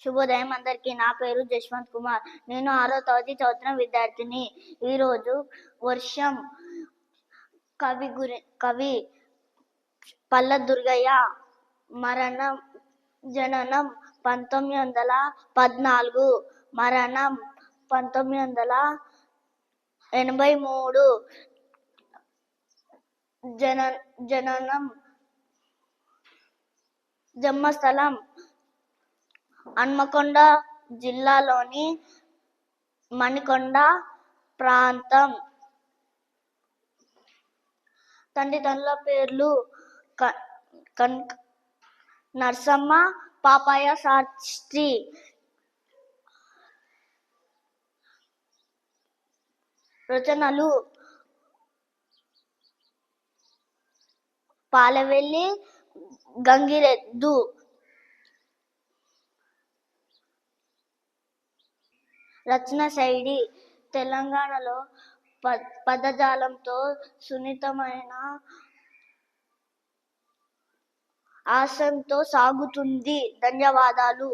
శుభోదయం అందరికీ. నా పేరు జశ్వంత్ కుమార్. నేను 6వ తరగతి చదువుతున్న విద్యార్థిని. ఈరోజు వర్షం కవి పల్ల దుర్గయ్య జననం 1914, మరణం 1983. జననం జన్మస్థలం హన్మకొండ జిల్లాలోని మణికొండ ప్రాంతం. తల్లిదండ్రుల పేర్లు నర్సమ్మ, పాపయ్య శాస్త్రి. రచనలు పాలవెల్లి గంగిరెద్దు. రచన శైలి తెలంగాణలో పదజాలంతో సున్నితమైన ఆశయంతో సాగుతుంది. ధన్యవాదాలు.